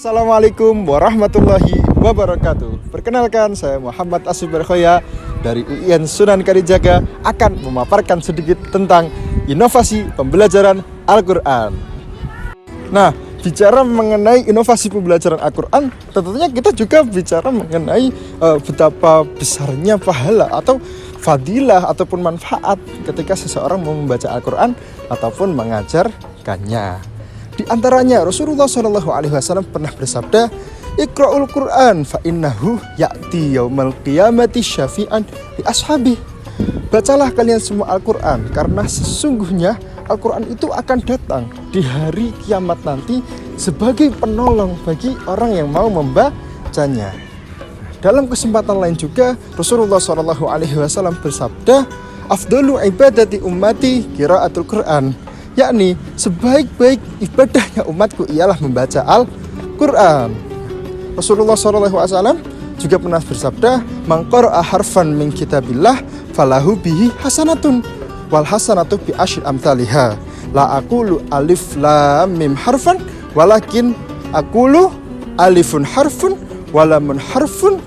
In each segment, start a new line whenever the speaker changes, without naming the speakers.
Assalamualaikum warahmatullahi wabarakatuh. Perkenalkan, saya Muhammad Ashibar Khoya dari UIN Sunan Kalijaga akan memaparkan sedikit tentang inovasi pembelajaran Al-Quran. Nah, bicara mengenai inovasi pembelajaran Al-Quran, tentunya kita juga bicara mengenai betapa besarnya pahala atau fadilah ataupun manfaat ketika seseorang mau membaca Al-Quran ataupun mengajarkannya. Di antaranya Rasulullah SAW pernah bersabda, "Iqra'ul Qur'an fa innahu ya'ti yaumal qiyamati syafi'an li ashabi." Bacalah kalian semua Al-Quran, karena sesungguhnya Al-Quran itu akan datang di hari kiamat nanti sebagai penolong bagi orang yang mau membacanya. Dalam kesempatan lain juga Rasulullah SAW bersabda, "Afdalu ibadati ummati qiraatul Qur'an." Yakni sebaik-baik ibadahnya umatku ialah membaca Al-Quran. Rasulullah SAW juga pernah bersabda, "Man qara'a harfan min kitabillah falahu bihi hasanatun wal hasanatu bi asyri amsalihha. La aqulu alif lam mim harfan walakin aqulu alifun harfun wa lamun harfun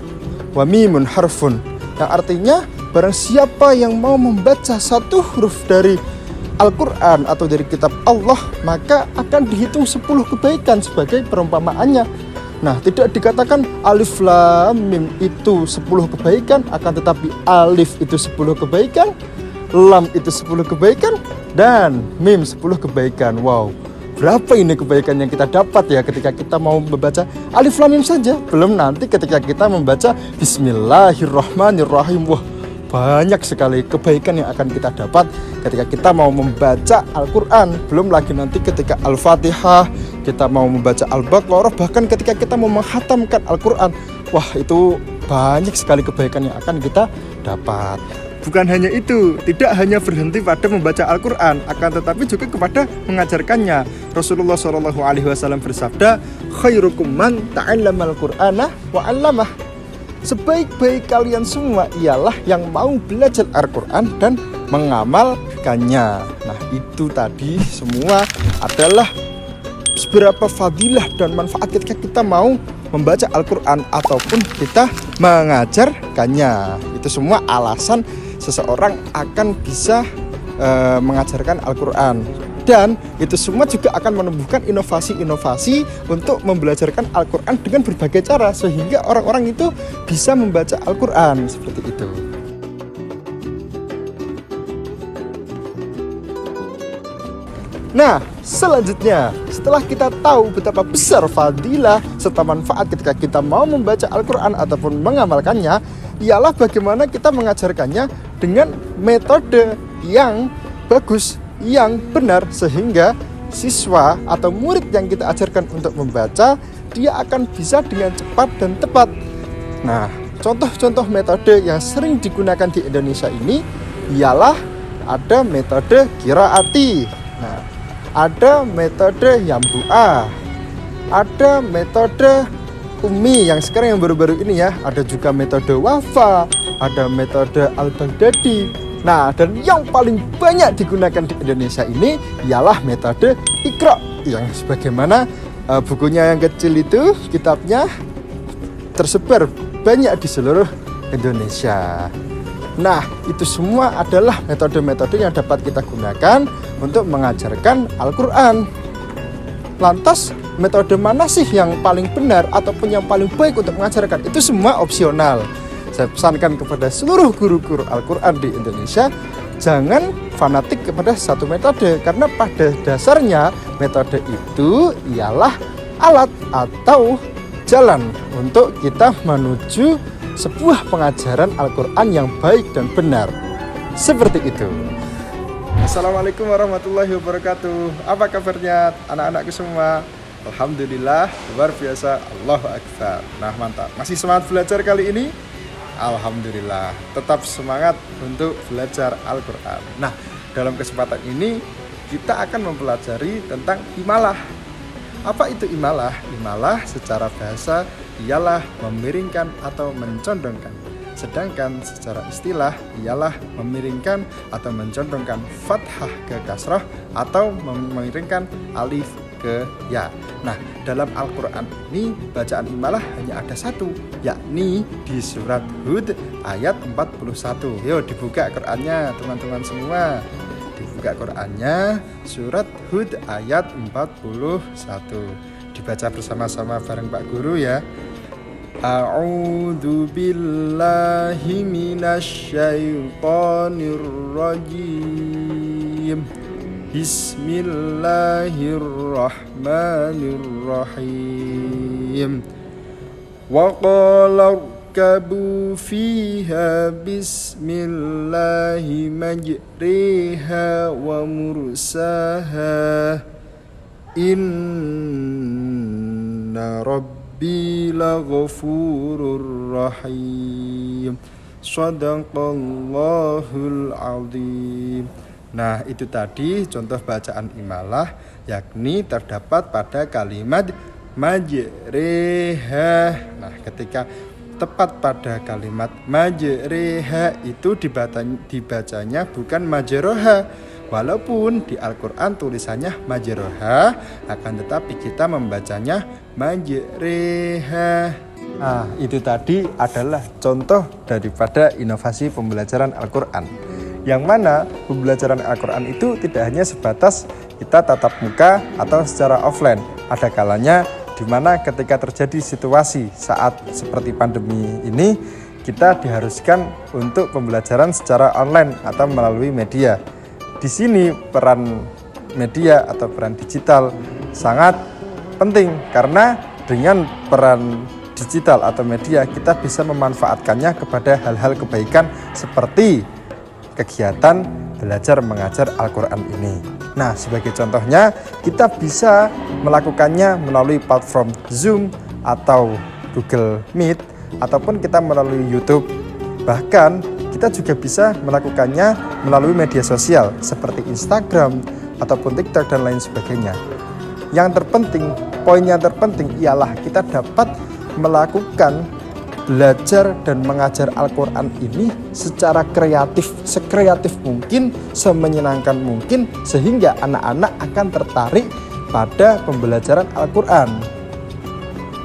wa mimun harfun." Yang artinya, barang siapa yang mau membaca satu huruf dari Al-Quran atau dari kitab Allah, maka akan dihitung 10 kebaikan sebagai perumpamaannya. Nah, tidak dikatakan alif lam mim itu 10 kebaikan, akan tetapi alif itu 10 kebaikan, lam itu 10 kebaikan, dan mim 10 kebaikan. Wow, berapa ini kebaikan yang kita dapat ya ketika kita mau membaca alif lam mim saja. Belum nanti ketika kita membaca Bismillahirrahmanirrahim. Wah, banyak sekali kebaikan yang akan kita dapat ketika kita mau membaca Al-Quran. Belum lagi nanti ketika Al-Fatihah, kita mau membaca Al-Baqarah, bahkan ketika kita mau menghatamkan Al-Quran. Wah, itu banyak sekali kebaikan yang akan kita dapat. Bukan hanya itu, tidak hanya berhenti pada membaca Al-Quran, akan tetapi juga kepada mengajarkannya. Rasulullah SAW bersabda, "Khairukum man ta'allamal Qur'ana wa 'allamah." Sebaik-baik kalian semua ialah yang mau belajar Al-Quran dan mengamalkannya. Nah, itu tadi semua adalah seberapa fadilah dan manfaat ketika kita mau membaca Al-Quran ataupun kita mengajarkannya. Itu semua alasan seseorang akan bisa mengajarkan Al-Quran. Dan itu semua juga akan menumbuhkan inovasi-inovasi untuk membelajarkan Al-Quran dengan berbagai cara, sehingga orang-orang itu bisa membaca Al-Quran seperti itu. Nah, selanjutnya, setelah kita tahu betapa besar fadilah serta manfaat ketika kita mau membaca Al-Quran ataupun mengamalkannya, ialah bagaimana kita mengajarkannya dengan metode yang bagus, yang benar, sehingga siswa atau murid yang kita ajarkan untuk membaca, dia akan bisa dengan cepat dan tepat. Nah, contoh-contoh metode yang sering digunakan di Indonesia ini ialah ada metode qiraati. Nah, ada metode Yambu'ah, ada metode Umi yang sekarang yang baru-baru ini ya, ada juga metode Wafa, ada metode Al-Baghdadi. Nah, dan yang paling banyak digunakan di Indonesia ini ialah metode Iqra, yang sebagaimana bukunya yang kecil itu, kitabnya tersebar banyak di seluruh Indonesia. Nah, itu semua adalah metode-metode yang dapat kita gunakan untuk mengajarkan Al-Quran. Lantas, metode mana sih yang paling benar ataupun yang paling baik untuk mengajarkan? Itu semua opsional. Saya pesankan kepada seluruh guru-guru Al-Quran di Indonesia, jangan fanatik kepada satu metode, karena pada dasarnya metode itu ialah alat atau jalan untuk kita menuju sebuah pengajaran Al-Quran yang baik dan benar. Seperti itu. Assalamualaikum warahmatullahi wabarakatuh. Apa kabarnya anak-anakku semua? Alhamdulillah, luar biasa, Allahu Akbar. Nah, mantap. Masih semangat belajar kali ini? Alhamdulillah, tetap semangat untuk belajar Al-Quran. Nah, dalam kesempatan ini kita akan mempelajari tentang imalah. Apa itu imalah? Imalah secara bahasa ialah memiringkan atau mencondongkan. Sedangkan secara istilah ialah memiringkan atau mencondongkan fathah ke kasrah atau memiringkan alif ke ya. Nah, dalam Al-Quran ini bacaan imalah hanya ada satu, yakni di surat Hud ayat 41. Yuk dibuka Qurannya teman-teman semua. Dibuka Qurannya surat Hud ayat 41. Dibaca bersama-sama bareng Pak Guru ya. A'udzu billahi minasyaitonir rajim. Bismillahirrahmanirrahim. Wa qala irkabu fiha bismillahi majriha wa mursaha. Inna rabbi laghafurur rahim. Shadaqallahul azim. Nah, itu tadi contoh bacaan imalah, yakni terdapat pada kalimat majriha. Nah, ketika tepat pada kalimat majriha itu dibacanya bukan majroha. Walaupun di Al-Quran tulisannya majroha, akan tetapi kita membacanya majriha. Nah, itu tadi adalah contoh daripada inovasi pembelajaran Al-Quran, yang mana pembelajaran Al-Quran itu tidak hanya sebatas kita tatap muka atau secara offline. Ada kalanya di mana ketika terjadi situasi saat seperti pandemi ini, kita diharuskan untuk pembelajaran secara online atau melalui media. Di sini peran media atau peran digital sangat penting, karena dengan peran digital atau media kita bisa memanfaatkannya kepada hal-hal kebaikan seperti kegiatan belajar mengajar Al-Quran ini. Nah, sebagai contohnya kita bisa melakukannya melalui platform Zoom atau Google Meet, ataupun kita melalui YouTube. Bahkan kita juga bisa melakukannya melalui media sosial seperti Instagram ataupun TikTok dan lain sebagainya. Yang terpenting, poin yang terpenting ialah kita dapat melakukan belajar dan mengajar Al-Quran ini secara kreatif, sekreatif mungkin, semenyenangkan mungkin, sehingga anak-anak akan tertarik pada pembelajaran Al-Quran.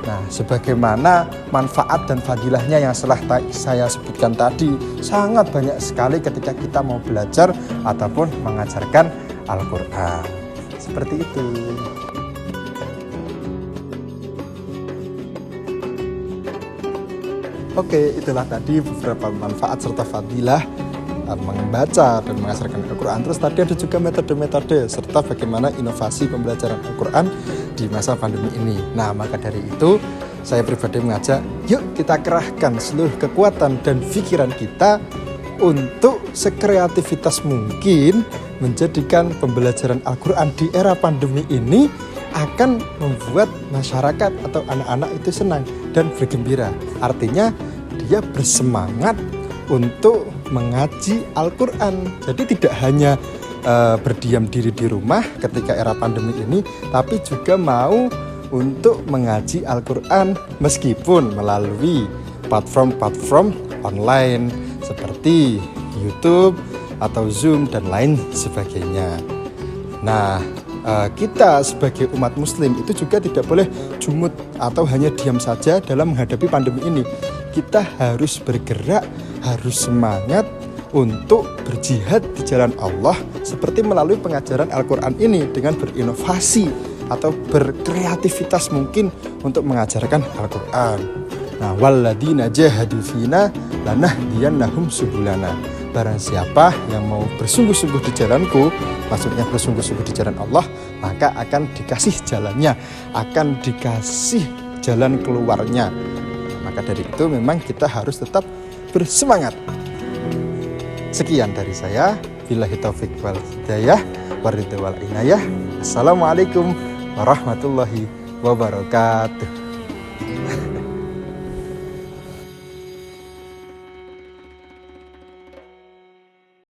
Nah, sebagaimana manfaat dan fadilahnya yang telah saya sebutkan tadi, sangat banyak sekali ketika kita mau belajar ataupun mengajarkan Al-Quran. Seperti itu. Oke, itulah tadi beberapa manfaat serta fadilah membaca dan mengajarkan Al-Quran. Terus tadi ada juga metode-metode serta bagaimana inovasi pembelajaran Al-Quran di masa pandemi ini. Nah, maka dari itu saya pribadi mengajak, yuk kita kerahkan seluruh kekuatan dan pikiran kita untuk sekreativitas mungkin menjadikan pembelajaran Al-Quran di era pandemi ini akan membuat masyarakat atau anak-anak itu senang dan bergembira. Artinya dia bersemangat untuk mengaji Al-Quran. Jadi tidak hanya berdiam diri di rumah ketika era pandemi ini, tapi juga mau untuk mengaji Al-Quran meskipun melalui platform-platform online seperti YouTube atau Zoom dan lain sebagainya. Nah, kita sebagai umat muslim itu juga tidak boleh jumut atau hanya diam saja dalam menghadapi pandemi ini. Kita harus bergerak, harus semangat untuk berjihad di jalan Allah seperti melalui pengajaran Al-Quran ini dengan berinovasi atau berkreativitas mungkin untuk mengajarkan Al-Quran. Nah, walladzina jahadu fina lanahdiyannahum subulana. Barang siapa yang mau bersungguh-sungguh di jalanku, maksudnya bersungguh-sungguh di jalan Allah, maka akan dikasih jalannya, akan dikasih jalan keluarnya. Maka dari itu memang kita harus tetap bersemangat. Sekian dari saya. Billahi taufiq wal hidayah, waridha wal inayah. Assalamualaikum warahmatullahi wabarakatuh.